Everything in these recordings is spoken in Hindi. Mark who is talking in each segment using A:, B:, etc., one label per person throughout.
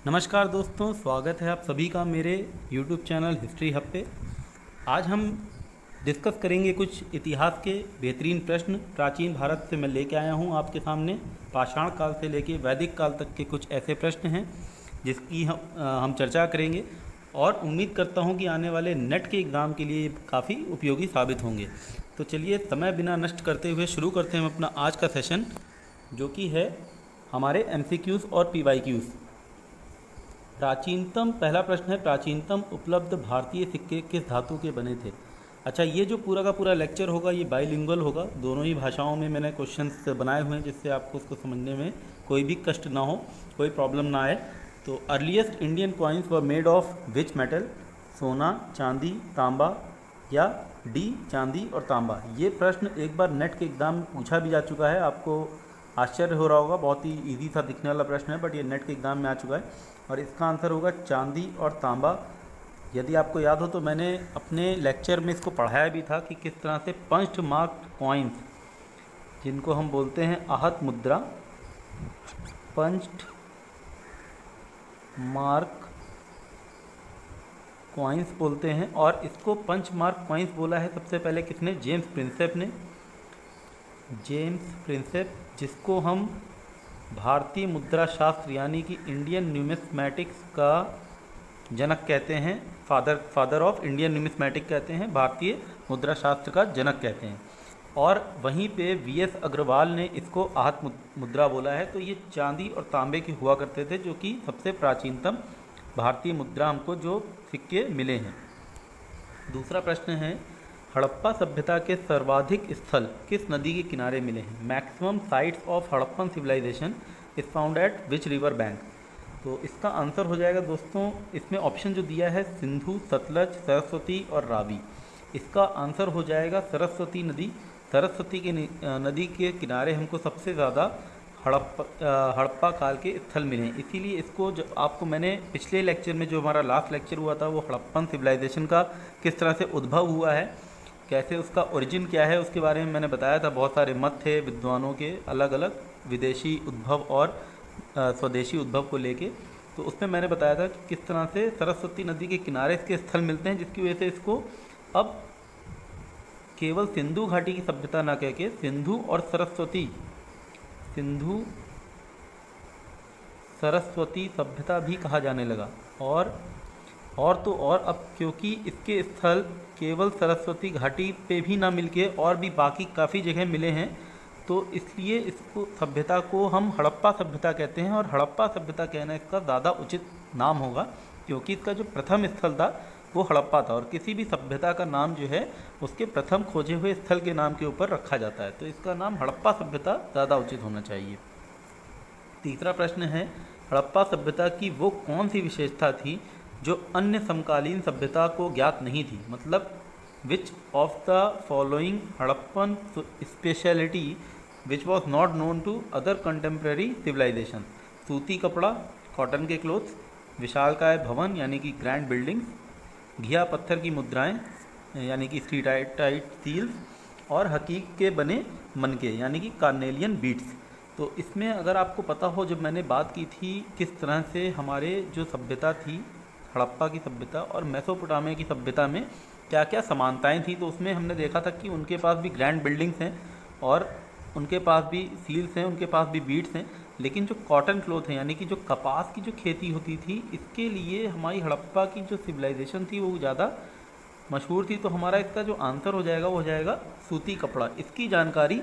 A: नमस्कार दोस्तों, स्वागत है आप सभी का मेरे YouTube चैनल हिस्ट्री हब पे। आज हम डिस्कस करेंगे कुछ इतिहास के बेहतरीन प्रश्न। प्राचीन भारत से मैं लेके आया हूँ आपके सामने। पाषाण काल से लेके वैदिक काल तक के कुछ ऐसे प्रश्न हैं जिसकी हम चर्चा करेंगे और उम्मीद करता हूँ कि आने वाले नेट के एग्ज़ाम के लिए काफ़ी उपयोगी साबित होंगे। तो चलिए समय बिना नष्ट करते हुए शुरू करते हैं अपना आज का सेशन, जो कि है हमारे MCQs और PYQs। प्राचीनतम पहला प्रश्न है, प्राचीनतम उपलब्ध भारतीय सिक्के किस धातु के बने थे। अच्छा, ये जो पूरा का पूरा लेक्चर होगा ये बाइलिंगुअल होगा, दोनों ही भाषाओं में मैंने क्वेश्चंस बनाए हुए हैं जिससे आपको उसको समझने में कोई भी कष्ट ना हो, कोई प्रॉब्लम ना आए। तो earliest Indian coins were made of which metal, सोना, चांदी, तांबा या डी चांदी और तांबा। ये प्रश्न एक बार नेट के एग्ज़ाम में पूछा भी जा चुका है। आपको आश्चर्य हो रहा होगा, बहुत ही इजी सा दिखने वाला प्रश्न है, बट ये नेट के एग्ज़ाम में आ चुका है और इसका आंसर होगा चांदी और तांबा। यदि आपको याद हो तो मैंने अपने लेक्चर में इसको पढ़ाया भी था कि किस तरह से पंच मार्क कॉइन्स, जिनको हम बोलते हैं आहत मुद्रा, पंच मार्क कॉइन्स बोलते हैं। और इसको पंच मार्क कॉइन्स बोला है सबसे पहले किसने? जेम्स प्रिंसेप ने। जेम्स प्रिंसेप, जिसको हम भारतीय मुद्रा शास्त्र यानी कि इंडियन न्यूमिस्मैटिक्स का जनक कहते हैं, फादर ऑफ इंडियन न्यूमिस्मैटिक कहते हैं, भारतीय मुद्रा शास्त्र का जनक कहते हैं। और वहीं पे VS अग्रवाल ने इसको आहत मुद्रा बोला है। तो ये चांदी और तांबे के हुआ करते थे, जो कि सबसे प्राचीनतम भारतीय मुद्रा हमको जो सिक्के मिले हैं। दूसरा प्रश्न है, हड़प्पा सभ्यता के सर्वाधिक स्थल किस नदी के किनारे मिले हैं? Maximum sites of Harappan civilisation is found at which river bank. तो इसका आंसर हो जाएगा दोस्तों, इसमें ऑप्शन जो दिया है सिंधु, सतलज, सरस्वती और रावी। इसका आंसर हो जाएगा सरस्वती नदी। सरस्वती के नदी के किनारे हमको सबसे ज़्यादा हड़प्पा काल के स्थल मिले हैं। इसीलिए इसको जो आपको मैंने पिछले लेक्चर में, जो हमारा लास्ट लेक्चर हुआ था, वो हड़प्पन सिविलाइजेशन का किस तरह से उद्भव हुआ है, कैसे उसका ओरिजिन क्या है, उसके बारे में मैंने बताया था। बहुत सारे मत थे विद्वानों के, अलग अलग विदेशी उद्भव और स्वदेशी उद्भव को लेके। तो उसमें मैंने बताया था कि किस तरह से सरस्वती नदी के किनारे इसके स्थल मिलते हैं, जिसकी वजह से इसको अब केवल सिंधु घाटी की सभ्यता ना कह के सिंधु सरस्वती सभ्यता भी कहा जाने लगा। और तो और अब क्योंकि इसके स्थल केवल सरस्वती घाटी पे भी ना मिलके और भी बाकी काफ़ी जगह मिले हैं, तो इसलिए इसको सभ्यता को हम हड़प्पा सभ्यता कहते हैं। और हड़प्पा सभ्यता कहना इसका ज़्यादा उचित नाम होगा, क्योंकि इसका जो प्रथम स्थल था वो हड़प्पा था, और किसी भी सभ्यता का नाम जो है उसके प्रथम खोजे हुए स्थल के नाम के ऊपर रखा जाता है। तो इसका नाम हड़प्पा सभ्यता ज़्यादा उचित होना चाहिए। तीसरा प्रश्न है, हड़प्पा सभ्यता की वो कौन सी विशेषता थी जो अन्य समकालीन सभ्यता को ज्ञात नहीं थी? मतलब which of the following Harappan speciality which was not known to other contemporary civilisation? सूती कपड़ा, कॉटन के क्लोथ्स, विशालकाय भवन यानी कि ग्रैंड बिल्डिंग्स, घिया पत्थर की मुद्राएं यानी कि स्टीटाइट सील्स, और हकीक के बने मनके यानी कि कार्नेलियन बीट्स। तो इसमें अगर आपको पता हो, जब मैंने बात की थी किस तरह से हमारे जो सभ्यता थी, हड़प्पा की सभ्यता और मेसोपोटामिया की सभ्यता में क्या क्या समानताएं थी, तो उसमें हमने देखा था कि उनके पास भी ग्रैंड बिल्डिंग्स हैं और उनके पास भी सील्स हैं, उनके पास भी बीट्स हैं। लेकिन जो कॉटन क्लोथ है यानी कि जो कपास की जो खेती होती थी, इसके लिए हमारी हड़प्पा की जो सिविलाइजेशन थी वो ज़्यादा मशहूर थी। तो हमारा इसका जो आंसर हो जाएगा वो हो जाएगा सूती कपड़ा। इसकी जानकारी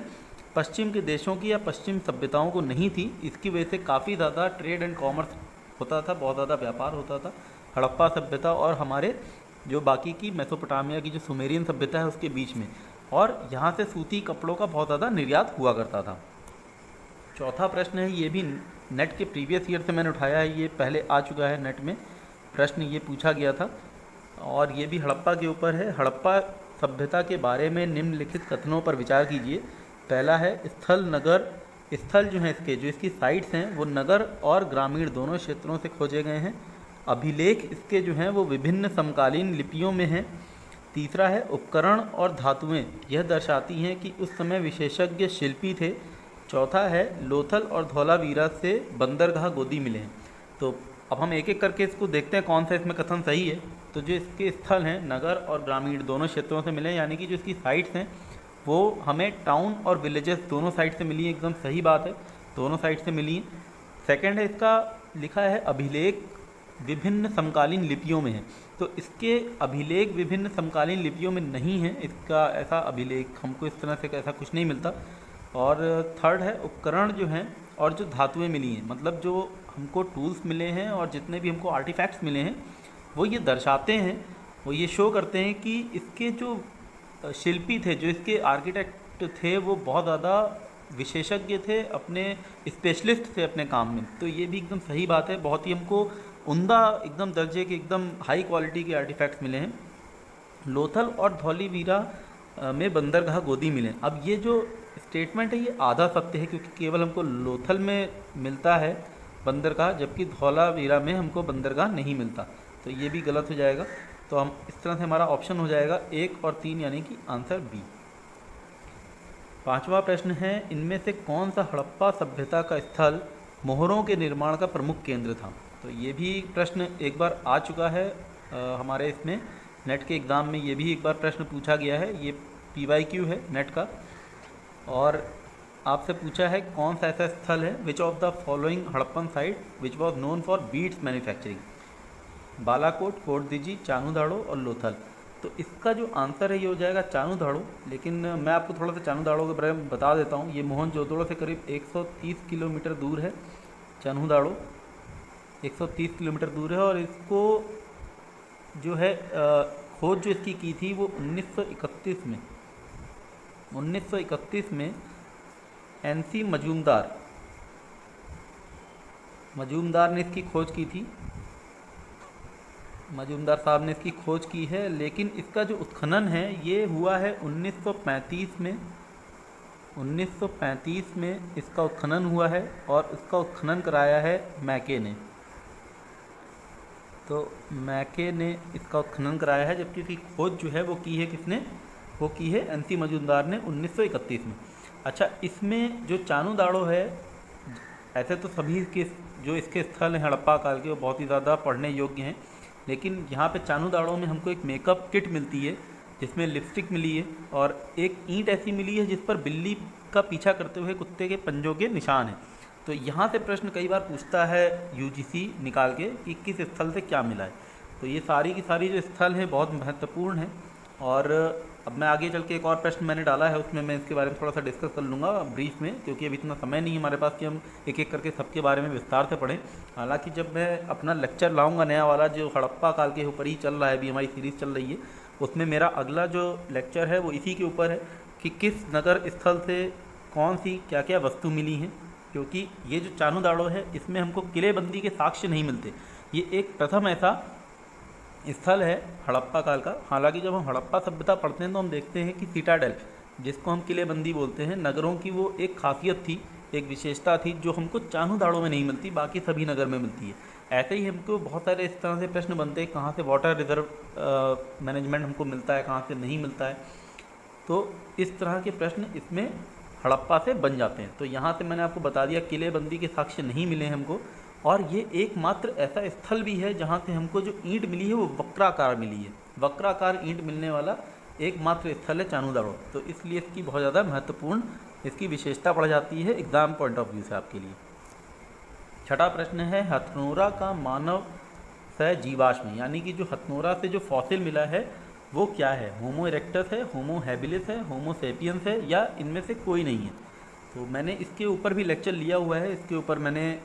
A: पश्चिम के देशों की या पश्चिम सभ्यताओं को नहीं थी, इसकी वजह से काफ़ी ज़्यादा ट्रेड एंड कॉमर्स होता था, बहुत ज़्यादा व्यापार होता था हड़प्पा सभ्यता और हमारे जो बाकी की मेसोपोटामिया की जो सुमेरियन सभ्यता है उसके बीच में। और यहाँ से सूती कपड़ों का बहुत ज़्यादा निर्यात हुआ करता था। चौथा प्रश्न है, ये भी नेट के प्रीवियस ईयर से मैंने उठाया है, ये पहले आ चुका है नेट में, प्रश्न ये पूछा गया था और ये भी हड़प्पा के ऊपर है। हड़प्पा सभ्यता के बारे में निम्नलिखित कथनों पर विचार कीजिए। पहला है, स्थल नगर, स्थल जो हैं इसके, जो इसकी साइट्स हैं वो नगर और ग्रामीण दोनों क्षेत्रों से खोजे गए हैं। अभिलेख इसके जो हैं वो विभिन्न समकालीन लिपियों में हैं। तीसरा है, उपकरण और धातुएं यह दर्शाती हैं कि उस समय विशेषज्ञ शिल्पी थे। चौथा है, लोथल और धौलावीरा से बंदरगाह गोदी मिले हैं। तो अब हम एक एक करके इसको देखते हैं कौन सा इसमें कथन सही है। तो जो इसके स्थल हैं नगर और ग्रामीण दोनों क्षेत्रों से मिले, यानी कि जो इसकी साइट्स हैं वो हमें टाउन और विलेजेस दोनों साइड से मिली हैं, एकदम सही बात है, दोनों साइड से मिली हैं। सेकंड है इसका लिखा है अभिलेख विभिन्न समकालीन लिपियों में है, तो इसके अभिलेख विभिन्न समकालीन लिपियों में नहीं है, इसका ऐसा अभिलेख हमको इस तरह से ऐसा कुछ नहीं मिलता। और थर्ड है उपकरण जो हैं और जो धातुएं मिली हैं, मतलब जो हमको टूल्स मिले हैं और जितने भी हमको आर्टिफैक्ट्स मिले हैं वो ये दर्शाते हैं, वो ये शो करते हैं कि इसके जो शिल्पी थे, जो इसके आर्किटेक्ट थे, वो बहुत ज़्यादा विशेषज्ञ थे, अपने स्पेशलिस्ट थे अपने काम में। तो ये भी एकदम सही बात है, बहुत ही हमको उम्दा एकदम दर्जे के एकदम हाई क्वालिटी के आर्टिफैक्ट्स मिले हैं। लोथल और धौलीवीरा में बंदरगाह गोदी मिले। अब ये जो स्टेटमेंट है ये आधा सत्य है, क्योंकि केवल हमको लोथल में मिलता है बंदरगाह, जबकि धौलावीरा में हमको बंदरगाह नहीं मिलता, तो ये भी गलत हो जाएगा। तो हम इस तरह से हमारा ऑप्शन हो जाएगा 1 और 3, यानी कि आंसर बी। पांचवा प्रश्न है इनमें से कौन सा हड़प्पा सभ्यता का स्थल मोहरों के निर्माण का प्रमुख केंद्र था। तो ये भी प्रश्न एक बार आ चुका है हमारे इसमें नेट के एग्ज़ाम में, ये भी एक बार प्रश्न पूछा गया है, ये PYQ है नेट का। और आपसे पूछा है कौन सा ऐसा स्थल है which of the following Harappan site which was known for beads manufacturing, Balakot, Kot Diji, Chanhudaro और लोथल। तो इसका जो आंसर है ये हो जाएगा चानूदाड़ो। लेकिन मैं आपको थोड़ा सा चानूदाड़ो के बारे में बता देता हूँ। ये मोहनजोदड़ो से करीब 130 किलोमीटर दूर है चानूदाड़ो, 130 किलोमीटर दूर है। और इसको जो है खोज जो इसकी की थी वो 1931 में NC मजूमदार ने इसकी खोज की थी, मजूमदार साहब ने इसकी खोज की है। लेकिन इसका जो उत्खनन है ये हुआ है 1935 में, 1935 में इसका उत्खनन हुआ है और इसका उत्खनन कराया है मैके ने। तो मैके ने इसका उत्खनन कराया है, जबकि इसकी खोज जो है वो की है किसने, वो की है NC मजूमदार ने 1931 में। अच्छा, इसमें जो चानूदाड़ो है, ऐसे तो सभी के जो इसके स्थल हैं हड़प्पा काल के वो बहुत ही ज़्यादा पढ़ने योग्य हैं, लेकिन यहाँ पे चानूदाड़ो में हमको एक मेकअप किट मिलती है जिसमें लिपस्टिक मिली है और एक ईंट ऐसी मिली है जिस पर बिल्ली का पीछा करते हुए कुत्ते के पंजों के निशान हैं। तो यहाँ से प्रश्न कई बार पूछता है UGC निकाल के कि किस स्थल से क्या मिला है। तो ये सारी की सारी जो स्थल हैं बहुत महत्वपूर्ण हैं। और अब मैं आगे चल के एक और प्रश्न मैंने डाला है, उसमें मैं इसके बारे में थोड़ा सा डिस्कस कर लूँगा ब्रीफ में, क्योंकि अभी इतना समय नहीं है हमारे पास कि हम एक एक करके सबके बारे में विस्तार से पढ़ें। हालांकि जब मैं अपना लेक्चर लाऊंगा नया वाला जो हड़प्पा काल के ऊपर ही चल रहा है, अभी हमारी सीरीज़ चल रही है, उसमें मेरा अगला जो लेक्चर है वो इसी के ऊपर है कि किस नगर स्थल से कौन सी क्या क्या वस्तु मिली हैं। क्योंकि ये जो चानूदाड़ो है इसमें हमको किलेबंदी के साक्ष्य नहीं मिलते, ये एक प्रथम ऐसा स्थल है हड़प्पा काल का। हालांकि जब हम हड़प्पा सभ्यता पढ़ते हैं तो हम देखते हैं कि सिटाडेल, जिसको हम किलेबंदी बोलते हैं, नगरों की वो एक खासियत थी, एक विशेषता थी जो हमको चानूदाड़ो में नहीं मिलती, बाकी सभी नगर में मिलती है। ऐसे ही हमको बहुत सारे इस तरह से प्रश्न बनते हैं, कहाँ से वाटर रिजर्व मैनेजमेंट हमको मिलता है, कहाँ से नहीं मिलता है। तो इस तरह के प्रश्न इसमें हड़प्पा से बन जाते हैं। तो यहाँ से मैंने आपको बता दिया किलेबंदी के साक्ष्य नहीं मिले हमको, और ये एकमात्र ऐसा स्थल भी है जहाँ से हमको जो ईंट मिली है वो वक्राकार मिली है। वक्राकार ईंट मिलने वाला एकमात्र स्थल है चानूदाड़ो। तो इसलिए इसकी बहुत ज़्यादा महत्वपूर्ण इसकी विशेषता पड़ जाती है एग्जाम पॉइंट ऑफ व्यू से आपके लिए। छठा प्रश्न है हथनोरा का मानव सहजीवाश्म, यानी कि जो हथनोरा से जो फॉसिल मिला है वो क्या है, होमो इरेक्टस है, होमो हैबिलिस है, होमो सेपियंस है, या इनमें से कोई नहीं है। तो मैंने इसके ऊपर भी लेक्चर लिया हुआ है, इसके ऊपर मैंने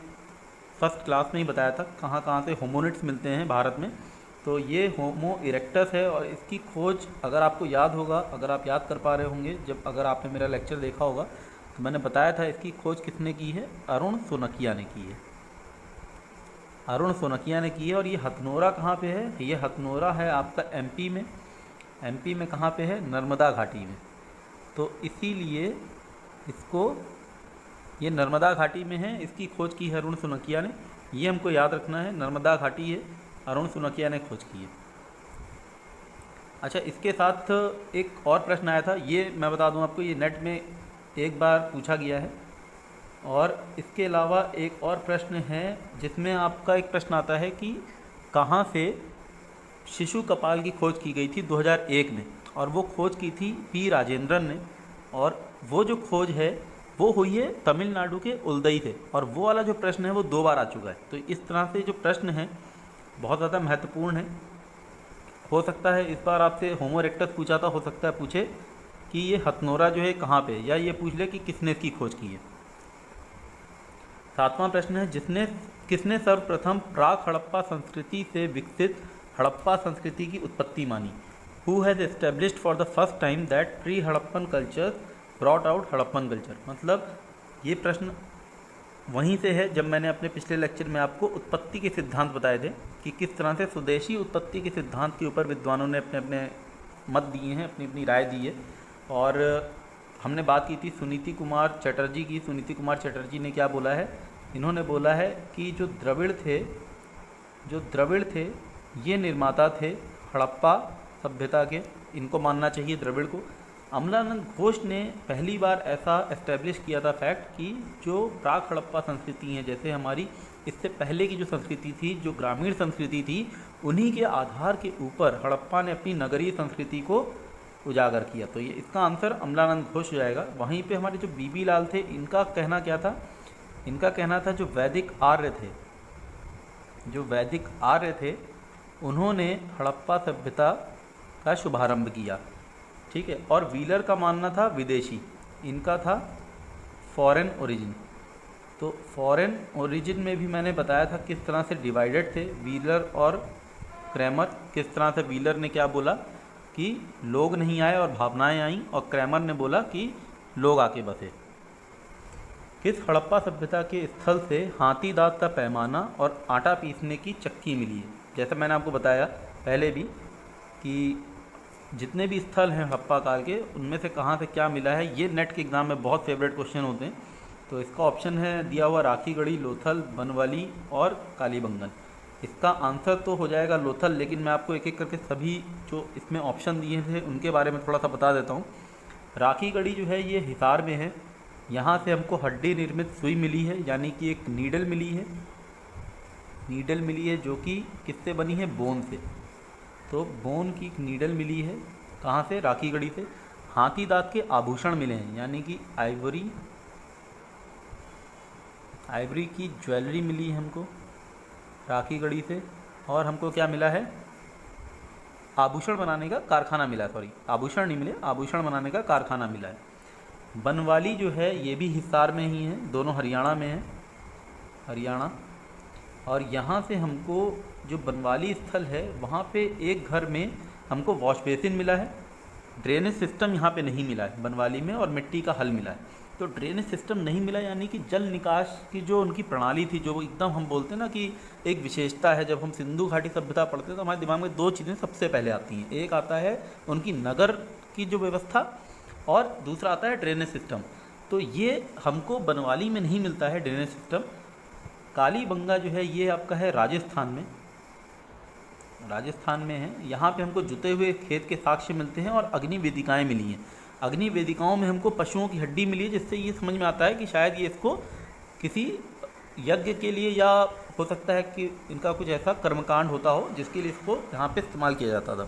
A: फर्स्ट क्लास में ही बताया था कहाँ कहाँ से होमोनिड्स मिलते हैं भारत में। तो ये होमो इरेक्टस है और इसकी खोज अगर आपको याद होगा, अगर आप याद कर पा रहे होंगे, जब अगर आपने मेरा लेक्चर देखा होगा तो मैंने बताया था इसकी खोज किसने की है, अरुण सोनकिया ने की है, अरुण सोनकिया ने की है। और ये हथनोरा कहाँ पे है, ये हथनोरा है आपका MP में, MP में कहाँ पे है, नर्मदा घाटी में। तो इसीलिए इसको ये नर्मदा घाटी में है, इसकी खोज की है अरुण सोनकिया ने, ये हमको याद रखना है, नर्मदा घाटी है, अरुण सोनकिया ने खोज की है। अच्छा, इसके साथ एक और प्रश्न आया था, ये मैं बता दूं आपको, ये नेट में एक बार पूछा गया है और इसके अलावा एक और प्रश्न है जिसमें आपका एक प्रश्न आता है कि कहाँ से शिशु कपाल की खोज की गई थी 2001 में, और वो खोज की थी पी राजेंद्रन ने, और वो जो खोज है वो हुई है तमिलनाडु के उलदई से, और वो वाला जो प्रश्न है वो 2 बार आ चुका है। तो इस तरह से जो प्रश्न है बहुत ज़्यादा महत्वपूर्ण है। हो सकता है इस बार आपसे होमो इरेक्टस पूछा था, हो सकता है पूछे कि ये हथनोरा जो है कहाँ पे, या ये पूछ ले कि किसने इसकी खोज की है। 7वां प्रश्न है किसने सर्वप्रथम प्राक हड़प्पा संस्कृति से विकसित हड़प्पा संस्कृति की उत्पत्ति मानी। Who has established for the first time that pre Harappan culture brought out Harappan culture. मतलब ये प्रश्न वहीं से है जब मैंने अपने पिछले लेक्चर में आपको उत्पत्ति के सिद्धांत बताए थे कि किस तरह से स्वदेशी उत्पत्ति के सिद्धांत के ऊपर विद्वानों ने अपने अपने मत दिए हैं, अपनी अपनी राय दी है। और हमने बात की थी सुनीति कुमार चटर्जी की। सुनीति कुमार चटर्जी ने क्या बोला है, इन्होंने बोला है कि जो द्रविड़ थे ये निर्माता थे हड़प्पा सभ्यता के, इनको मानना चाहिए द्रविड़ को। अमलानंद घोष ने पहली बार ऐसा एस्टेब्लिश किया था फैक्ट कि जो प्राक हड़प्पा संस्कृति है, जैसे हमारी इससे पहले की जो संस्कृति थी, जो ग्रामीण संस्कृति थी, उन्हीं के आधार के ऊपर हड़प्पा ने अपनी नगरीय संस्कृति को उजागर किया। तो ये इसका आंसर अमलानंद घोष हो जाएगा। वहीं पे हमारे जो बीबी लाल थे, इनका कहना क्या था, इनका कहना था जो वैदिक आर्य थे उन्होंने हड़प्पा सभ्यता का शुभारंभ किया, ठीक है। और व्हीलर का मानना था विदेशी, इनका था फॉरेन ओरिजिन। तो फॉरेन ओरिजिन में भी मैंने बताया था किस तरह से डिवाइडेड थे व्हीलर और क्रैमर। किस तरह से व्हीलर ने क्या बोला कि लोग नहीं आए और भावनाएं आईं, और क्रैमर ने बोला कि लोग आके बसे। किस हड़प्पा सभ्यता के स्थल से हाथी दांत का पैमाना और आटा पीसने की चक्की मिली है। जैसा मैंने आपको बताया पहले भी कि जितने भी स्थल हैं हड़प्पा काल के, उनमें से कहाँ से क्या मिला है, ये नेट के एग्ज़ाम में बहुत फेवरेट क्वेश्चन होते हैं। तो इसका ऑप्शन है दिया हुआ राखीगढ़ी, लोथल, बनवाली और कालीबंगन। इसका आंसर तो हो जाएगा लोथल, लेकिन मैं आपको एक एक करके सभी जो इसमें ऑप्शन दिए थे उनके बारे में थोड़ा सा बता देता हूँ। राखीगढ़ी जो है ये हिसार में है। यहाँ से हमको हड्डी निर्मित सुई मिली है, यानी कि एक नीडल मिली है जो कि किससे बनी है, बोन से। तो बोन की एक नीडल मिली है, कहाँ से, राखीगढ़ी से। हाथी दांत के आभूषण मिले हैं, यानी कि आइवरी की ज्वेलरी मिली है हमको राखीगढ़ी से। और हमको क्या मिला है, आभूषण बनाने का कारखाना मिला है, आभूषण नहीं मिले, आभूषण बनाने का कारखाना मिला है। बनवाली जो है ये भी हिसार में ही है, दोनों हरियाणा में है, हरियाणा। और यहाँ से हमको जो बनवाली स्थल है वहाँ पे एक घर में हमको वॉश बेसिन मिला है। ड्रेनेज सिस्टम यहाँ पे नहीं मिला है बनवाली में, और मिट्टी का हल मिला है। तो ड्रेनेज सिस्टम नहीं मिला, यानी कि जल निकास की जो उनकी प्रणाली थी, जो एकदम हम बोलते हैं ना कि एक विशेषता है। जब हम सिंधु घाटी सभ्यता पढ़ते हैं तो हमारे दिमाग में 2 चीज़ें सबसे पहले आती हैं। एक आता है उनकी नगर की जो व्यवस्था, और दूसरा आता है ड्रेनेज सिस्टम। तो ये हमको बनवाली में नहीं मिलता है ड्रेनेज सिस्टम। कालीबंगा जो है ये आपका है राजस्थान में है। यहाँ पे हमको जुते हुए खेत के साक्ष्य मिलते हैं, और अग्नि वेदिकाएँ मिली हैं। अग्नि वेदिकाओं में हमको पशुओं की हड्डी मिली है, जिससे ये समझ में आता है कि शायद ये इसको किसी यज्ञ के लिए, या हो सकता है कि इनका कुछ ऐसा कर्मकांड होता हो जिसके लिए इसको यहाँ पे इस्तेमाल किया जाता था।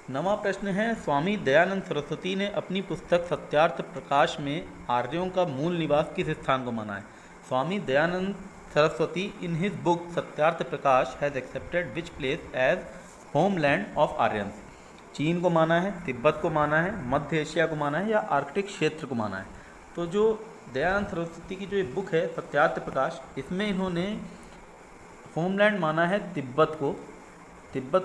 A: 9वां प्रश्न है, स्वामी दयानंद सरस्वती ने अपनी पुस्तक सत्यार्थ प्रकाश में आर्यों का मूल निवास किस स्थान को माना है। Swami Dayanand Saraswati in his book Satyarth Prakash has accepted which place as homeland of Aryans. चीन को माना है, तिब्बत को माना है, मध्य एशिया को माना है, या आर्कटिक क्षेत्र को माना है। तो जो दयानंद सरस्वती की जो बुक है सत्यार्थ प्रकाश, इसमें इन्होंने होमलैंड माना है तिब्बत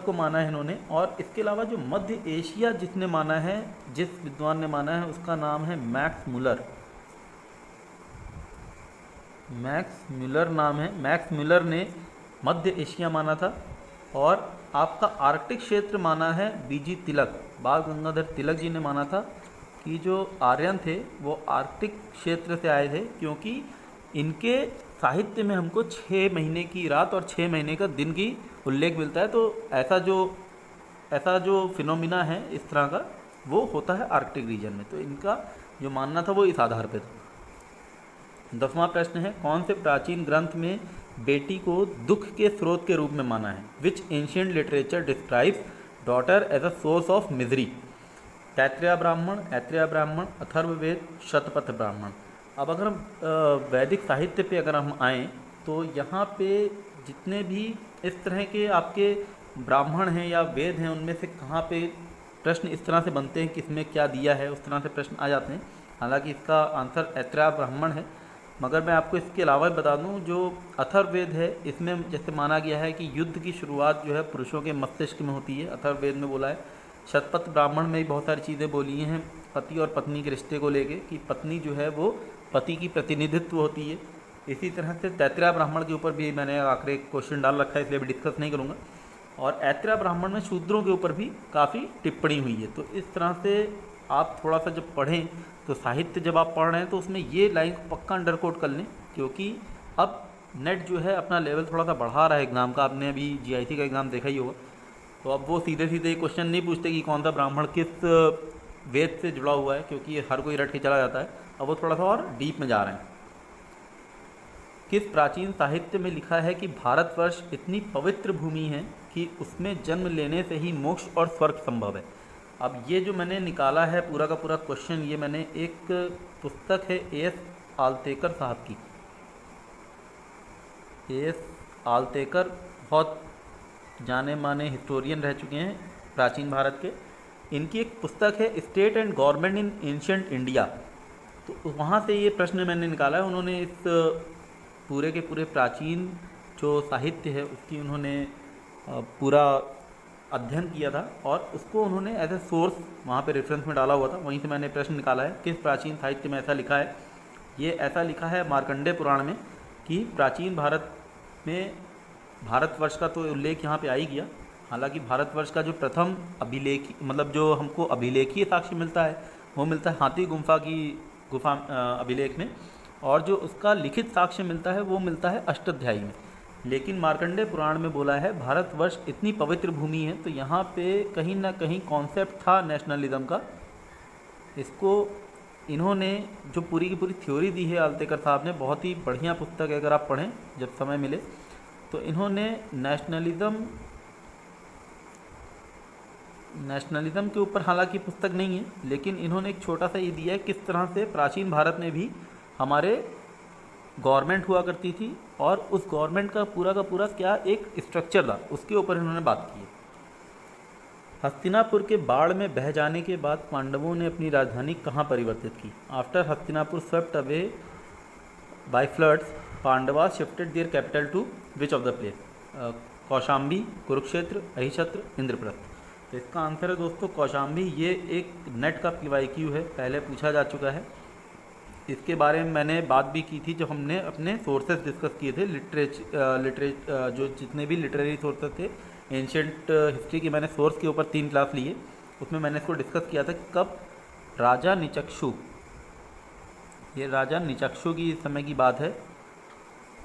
A: को माना है इन्होंने। और इसके अलावा जो मध्य एशिया जिसने माना है, जिस विद्वान ने माना है, उसका नाम है मैक्स म्यूलर नाम है। मैक्स म्यूलर ने मध्य एशिया माना था। और आपका आर्कटिक क्षेत्र माना है बीजी तिलक, बाल गंगाधर तिलक जी ने माना था कि जो आर्यन थे वो आर्कटिक क्षेत्र से आए थे, क्योंकि इनके साहित्य में हमको 6 महीने की रात और 6 महीने का दिन की उल्लेख मिलता है। तो ऐसा जो फिनोमिना है इस तरह का, वो होता है आर्कटिक रीजन में। तो इनका जो मानना था वो इस आधार पे था। 10वां प्रश्न है, कौन से प्राचीन ग्रंथ में बेटी को दुख के स्रोत के रूप में माना है? Which ancient literature describes daughter as a source of misery? Taittiriya Brahmana, Aitareya ब्राह्मण, अथर्ववेद, शतपथ ब्राह्मण। अब अगर हम वैदिक साहित्य पे अगर हम आएँ तो यहाँ पे जितने भी इस तरह के आपके ब्राह्मण हैं या वेद हैं, उनमें से कहाँ पे प्रश्न इस तरह से बनते हैं कि इसमें क्या दिया है, उस तरह से प्रश्न आ जाते हैं। हालांकि इसका आंसर ऐत्रेय ब्राह्मण है, मगर मैं आपको इसके अलावा बता दूं, जो अथर्ववेद है इसमें जैसे माना गया है कि युद्ध की शुरुआत जो है पुरुषों के मस्तिष्क में होती है, अथर्ववेद में बोला है। शतपथ ब्राह्मण में भी बहुत सारी चीज़ें बोली हैं पति और पत्नी के रिश्ते को लेके, कि पत्नी जो है वो पति की प्रतिनिधित्व होती है। इसी तरह से तैत्तिरीय ब्राह्मण के ऊपर भी मैंने आखिरी क्वेश्चन डाल रखा है, इसलिए भी डिस्कस नहीं करूँगा। और ऐत्रेय ब्राह्मण में शूद्रों के ऊपर भी काफ़ी टिप्पणी हुई है। तो इस तरह से आप थोड़ा सा जब पढ़ें तो साहित्य जब आप पढ़ रहे हैं तो उसमें ये लाइन पक्का अंडर कोट कर लें, क्योंकि अब नेट जो है अपना लेवल थोड़ा सा बढ़ा रहा है एग्ज़ाम का। आपने अभी जीआईसी का एग्ज़ाम देखा ही होगा, तो अब वो सीधे सीधे क्वेश्चन नहीं पूछते कि कौन सा ब्राह्मण किस वेद से जुड़ा हुआ है, क्योंकि हर कोई रट के चला जाता है। अब वो थोड़ा सा और डीप में जा रहे हैं। किस प्राचीन साहित्य में लिखा है कि भारतवर्ष इतनी पवित्र भूमि है कि उसमें जन्म लेने से ही मोक्ष और स्वर्ग संभव है? अब ये जो मैंने निकाला है पूरा का पूरा क्वेश्चन, ये मैंने एक पुस्तक है एस आलतेकर साहब की। एस आलतेकर बहुत जाने माने हिस्टोरियन रह चुके हैं प्राचीन भारत के। इनकी एक पुस्तक है state and government in ancient India, तो वहाँ से ये प्रश्न मैंने निकाला है। उन्होंने इस पूरे के पूरे प्राचीन जो साहित्य है उसकी उन्होंने पूरा अध्ययन किया था और उसको उन्होंने एज ए सोर्स वहाँ पे रेफरेंस में डाला हुआ था। वहीं से मैंने प्रश्न निकाला है किस प्राचीन साहित्य में ऐसा लिखा है। ये ऐसा लिखा है मार्कंडेय पुराण में कि प्राचीन भारत में भारतवर्ष का तो उल्लेख यहाँ पे आ ही गया। हालांकि भारतवर्ष का जो प्रथम अभिलेखी मतलब जो हमको अभिलेखीय साक्ष्य मिलता है वो मिलता है हाथी गुफा अभिलेख में, और जो उसका लिखित साक्ष्य मिलता है वो मिलता है अष्टाध्यायी में। लेकिन मार्कंडेय पुराण में बोला है भारतवर्ष इतनी पवित्र भूमि है, तो यहाँ पे कहीं ना कहीं कॉन्सेप्ट था नेशनलिज्म का। इसको इन्होंने जो पूरी की पूरी थ्योरी दी है आलतेकर साहब ने, बहुत ही बढ़िया पुस्तक है, अगर आप पढ़ें जब समय मिले तो। इन्होंने नेशनलिज्म के ऊपर हालांकि पुस्तक नहीं है, लेकिन इन्होंने एक छोटा सा ये दिया है किस तरह से प्राचीन भारत में भी हमारे गवर्नमेंट हुआ करती थी और उस गवर्नमेंट का पूरा क्या एक स्ट्रक्चर था, उसके ऊपर इन्होंने बात की है। हस्तिनापुर के बाढ़ में बह जाने के बाद पांडवों ने अपनी राजधानी कहाँ परिवर्तित की? After Hastinapur swept away by floods, Pandava shifted their capital to which of the place? Kaushambi, Kurukshetra, Ahichhatra, Indraprastha. तो इसका आंसर है दोस्तों कौशाम्बी। ये एक नेट का PYQ है, पहले पूछा जा चुका है। इसके बारे में मैंने बात भी की थी जब हमने अपने सोर्सेज डिस्कस किए थे। जो जितने भी लिटरेरी सोर्सेज थे एंशियंट हिस्ट्री के, मैंने सोर्स के ऊपर 3 क्लास लिए, उसमें मैंने इसको डिस्कस किया था कि कब राजा निचक्षु, ये राजा निचक्षु की समय की बात है,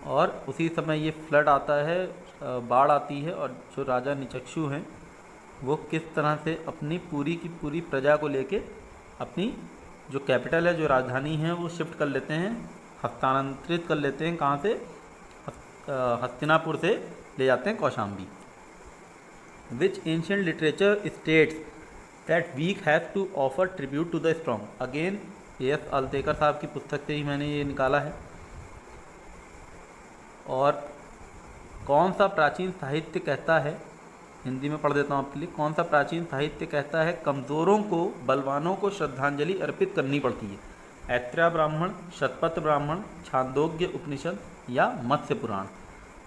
A: और उसी समय ये फ्लड आता है, बाढ़ आती है, और जो राजा निचक्षु हैं वो किस तरह से अपनी पूरी की पूरी प्रजा को लेके अपनी जो कैपिटल है, जो राजधानी है, वो शिफ्ट कर लेते हैं, हस्तांतरित कर लेते हैं। कहाँ से? हस्तिनापुर से ले जाते हैं Kaushambi. Which ancient literature states that weak has to offer tribute to the strong? Again S Altekar sahab की पुस्तक से ही मैंने ये निकाला है। और कौन सा प्राचीन साहित्य कहता है, हिंदी में पढ़ देता हूँ आपके लिए, कौन सा प्राचीन साहित्य कहता है कमज़ोरों को बलवानों को श्रद्धांजलि अर्पित करनी पड़ती है? ऐत्रेय ब्राह्मण, शतपथ ब्राह्मण, छांदोग्य उपनिषद या मत्स्य पुराण?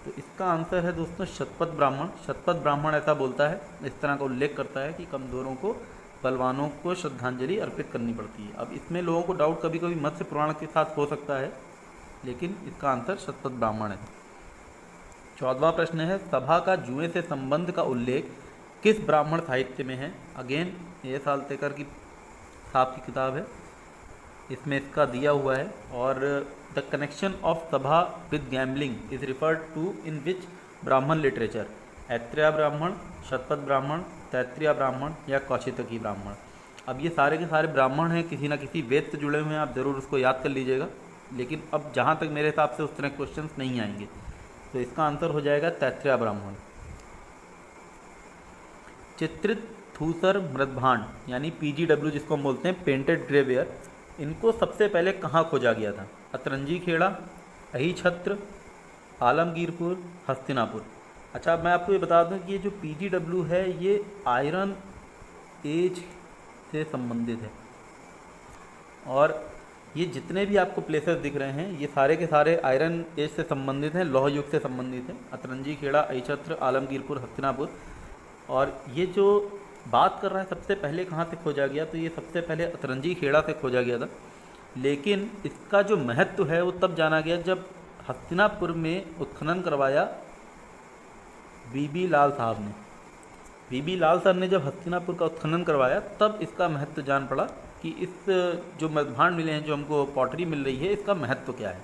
A: तो इसका आंसर है दोस्तों शतपथ ब्राह्मण। शतपथ ब्राह्मण ऐसा बोलता है, इस तरह का उल्लेख करता है कि कमज़ोरों को बलवानों को श्रद्धांजलि अर्पित करनी पड़ती है। अब इसमें लोगों को डाउट कभी कभी मत्स्य पुराण के साथ हो सकता है, लेकिन इसका आंसर शतपथ ब्राह्मण है। 14वां प्रश्न है, सभा का जुए से संबंध का उल्लेख किस ब्राह्मण साहित्य में है? अगेन ये आलतेकर की साहब की किताब है, इसमें इसका दिया हुआ है। और the connection of sabha with gambling is referred to in which Brahmana literature? Aitareya ब्राह्मण, शतपथ ब्राह्मण, तैत्तिरीय ब्राह्मण या कौशितकी ब्राह्मण? अब ये सारे के सारे ब्राह्मण हैं, किसी न किसी वेद से जुड़े हुए हैं, आप ज़रूर उसको याद कर लीजिएगा। लेकिन अब जहाँ तक मेरे हिसाब से उस तरह क्वेश्चंस नहीं आएंगे। तो इसका आंसर हो जाएगा तैत्तिरीय ब्राह्मण। चित्रित धूसर मृदभांड यानी पीजीडब्ल्यू जिसको हम बोलते हैं, पेंटेड ग्रेवेयर, इनको सबसे पहले कहाँ खोजा गया था? अतरंजी खेड़ा, अहिछत्र, आलमगीरपुर, हस्तिनापुर। अच्छा, अब मैं आपको ये बता दूं कि ये जो पीजीडब्ल्यू है ये आयरन एज से संबंधित है, और ये जितने भी आपको प्लेसेस दिख रहे हैं ये सारे के सारे आयरन एज से संबंधित हैं, लौह युग से संबंधित हैं। अतरंजी खेड़ा, अहिछत्र, आलमगीरपुर, हस्तिनापुर। और ये जो बात कर रहा है सबसे पहले कहाँ से खोजा गया, तो ये सबसे पहले अतरंजी खेड़ा से खोजा गया था। लेकिन इसका जो महत्व है वो तब जाना गया जब हस्तिनापुर में उत्खनन करवाया बीबी लाल साहब ने। बीबी लाल साहब ने जब हस्तिनापुर का उत्खनन करवाया तब इसका महत्व जान पड़ा कि इस जो मृदभांड मिले हैं, जो हमको पॉटरी मिल रही है, इसका महत्व क्या है।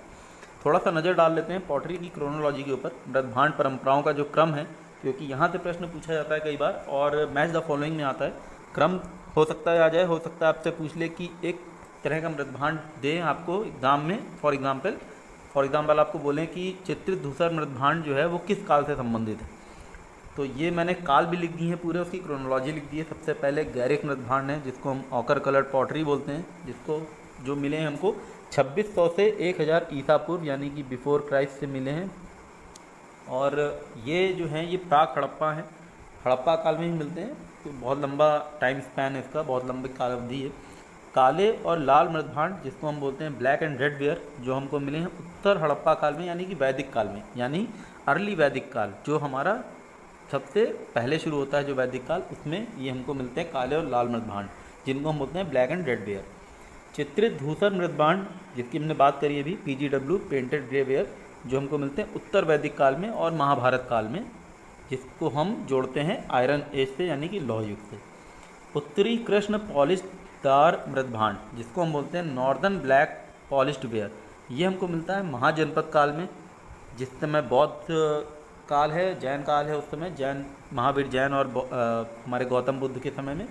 A: थोड़ा सा नज़र डाल लेते हैं पॉटरी की क्रोनोलॉजी के ऊपर, मृदभांड परंपराओं का जो क्रम है, क्योंकि यहाँ से प्रश्न पूछा जाता है कई बार और मैच द फॉलोइंग में आता है। क्रम हो सकता है आ जाए, हो सकता है आपसे पूछ ले कि एक तरह का मृदभांड दें आपको एग्जाम में। फॉर एग्जाम्पल आपको बोलें कि चित्रित धूसर मृदभांड जो है वो किस काल से संबंधित है, तो ये मैंने काल भी लिख दी है, पूरे उसकी क्रोनोलॉजी लिख दी है। सबसे पहले गैरिक मृदभांड है जिसको हम ऑकर कलर्ड पॉटरी बोलते हैं, जिसको जो मिले हैं हमको 2600 से 1000 ईसा पूर्व यानी कि बिफोर क्राइस्ट से मिले हैं। और ये जो हैं ये प्राक हड़प्पा हैं, हड़प्पा काल में ही मिलते हैं, तो बहुत लंबा टाइम स्पैन है इसका, बहुत लंबी काल अवधि है। काले और लाल मृदभांड जिसको हम बोलते हैं ब्लैक एंड रेड वेयर, जो हमको मिले हैं उत्तर हड़प्पा काल में यानी कि वैदिक काल में, यानी अर्ली वैदिक काल जो हमारा सबसे पहले शुरू होता है जो वैदिक काल, उसमें ये हमको मिलते हैं काले और लाल मृदभांड जिनको हम बोलते हैं ब्लैक एंड रेड वेयर। चित्रित धूसर मृदभांड जिसकी हमने बात करी अभी, पीजीडब्ल्यू पेंटेड ग्रे वेयर, जो हमको मिलते हैं उत्तर वैदिक काल में और महाभारत काल में, जिसको हम जोड़ते हैं आयरन एज से यानी कि लौह युग से। उत्तरी कृष्ण पॉलिशदार मृदभांड जिसको हम बोलते हैं नॉर्दर्न ब्लैक पॉलिश्ड वेयर, ये हमको मिलता है महाजनपद काल में, जिस समय बौद्ध काल है, जैन काल है, उस समय जैन महावीर जैन और हमारे गौतम बुद्ध के समय में,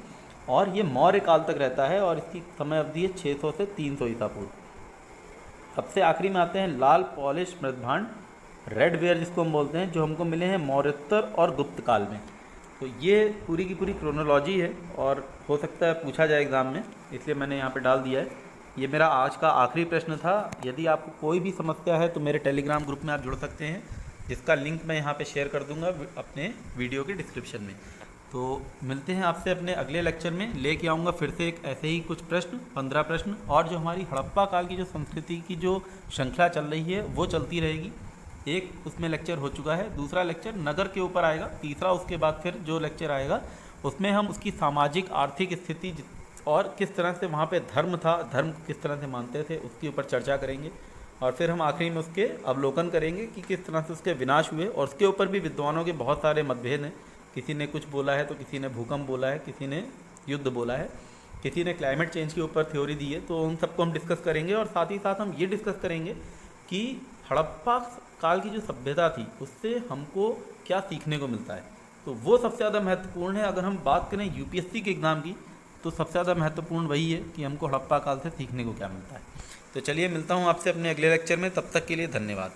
A: और ये मौर्य काल तक रहता है और इसकी समय अवधि है 600 से 300 ईसा पूर्व। सबसे आखिरी में आते हैं लाल पॉलिश मृदभांड रेड वेयर जिसको हम बोलते हैं, जो हमको मिले हैं मौर्योत्तर और गुप्त काल में। तो ये पूरी की पूरी क्रोनोलॉजी है और हो सकता है पूछा जाए एग्ज़ाम में, इसलिए मैंने यहाँ पे डाल दिया है। ये मेरा आज का आखिरी प्रश्न था। यदि आपको कोई भी समस्या है तो मेरे टेलीग्राम ग्रुप में आप जुड़ सकते हैं, जिसका लिंक मैं यहाँ पे शेयर कर दूंगा अपने वीडियो के डिस्क्रिप्शन में। तो मिलते हैं आपसे अपने अगले लेक्चर में, लेके आऊँगा फिर से एक ऐसे ही कुछ प्रश्न, 15 प्रश्न, और जो हमारी हड़प्पा काल की जो संस्कृति की जो श्रृंखला चल रही है वो चलती रहेगी। एक उसमें लेक्चर हो चुका है, दूसरा लेक्चर नगर के ऊपर आएगा, तीसरा उसके बाद फिर जो लेक्चर आएगा उसमें हम उसकी सामाजिक आर्थिक स्थिति और किस तरह से वहाँ पे धर्म था, धर्म किस तरह से मानते थे, उसके ऊपर चर्चा करेंगे। और फिर हम आखिरी में उसके अवलोकन करेंगे कि किस तरह से उसके विनाश हुए, और उसके ऊपर भी विद्वानों के बहुत सारे मतभेद हैं। किसी ने कुछ बोला है तो किसी ने भूकंप बोला है, किसी ने युद्ध बोला है, किसी ने क्लाइमेट चेंज के ऊपर थ्योरी दी है। तो उन सबको हम डिस्कस करेंगे और साथ ही साथ हम ये डिस्कस करेंगे कि हड़प्पा काल की जो सभ्यता थी उससे हमको क्या सीखने को मिलता है। तो वो सबसे ज़्यादा महत्वपूर्ण है। अगर हम बात करें यूपीएससी के एग्ज़ाम की तो सबसे ज़्यादा महत्वपूर्ण वही है कि हमको हड़प्पा काल से सीखने को क्या मिलता है। तो चलिए मिलता हूँ आपसे अपने अगले लेक्चर में, तब तक के लिए धन्यवाद।